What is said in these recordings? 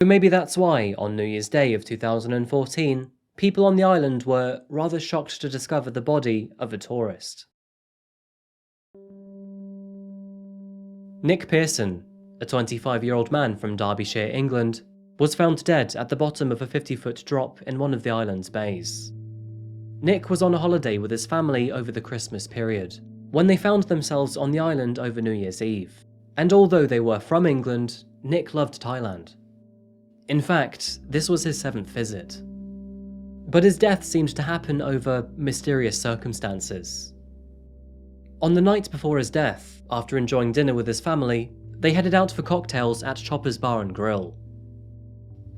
So maybe that's why, on New Year's Day of 2014, people on the island were rather shocked to discover the body of a tourist. Nick Pearson, a 25-year-old man from Derbyshire, England, was found dead at the bottom of a 50-foot drop in one of the island's bays. Nick was on a holiday with his family over the Christmas period, when they found themselves on the island over New Year's Eve. And although they were from England, Nick loved Thailand. In fact, this was his 7th visit. But his death seemed to happen over mysterious circumstances. On the night before his death, after enjoying dinner with his family, they headed out for cocktails at Chopper's Bar and Grill.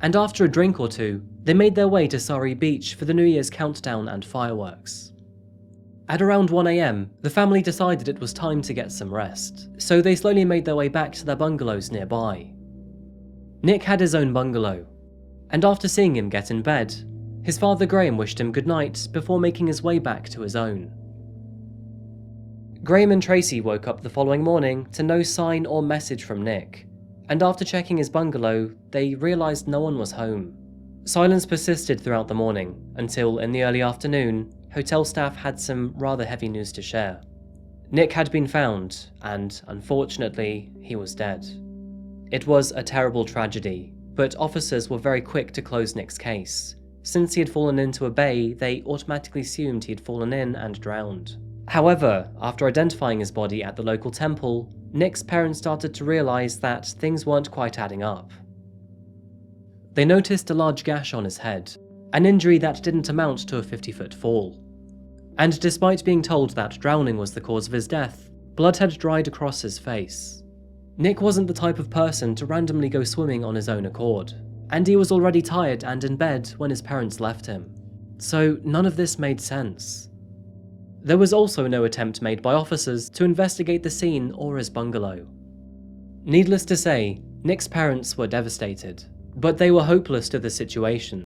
And after a drink or two, they made their way to Surrey Beach for the New Year's countdown and fireworks. At around 1 AM, the family decided it was time to get some rest, so they slowly made their way back to their bungalows nearby. Nick had his own bungalow, and after seeing him get in bed, his father Graham wished him goodnight before making his way back to his own. Graham and Tracy woke up the following morning to no sign or message from Nick, and after checking his bungalow, they realised no one was home. Silence persisted throughout the morning, until in the early afternoon, hotel staff had some rather heavy news to share. Nick had been found, and unfortunately, he was dead. It was a terrible tragedy, but officers were very quick to close Nick's case. Since he had fallen into a bay, they automatically assumed he had fallen in and drowned. However, after identifying his body at the local temple, Nick's parents started to realise that things weren't quite adding up. They noticed a large gash on his head, an injury that didn't amount to a 50-foot fall. And despite being told that drowning was the cause of his death, blood had dried across his face. Nick wasn't the type of person to randomly go swimming on his own accord, and he was already tired and in bed when his parents left him. So none of this made sense. There was also no attempt made by officers to investigate the scene or his bungalow. Needless to say, Nick's parents were devastated, but they were hopeless to the situation.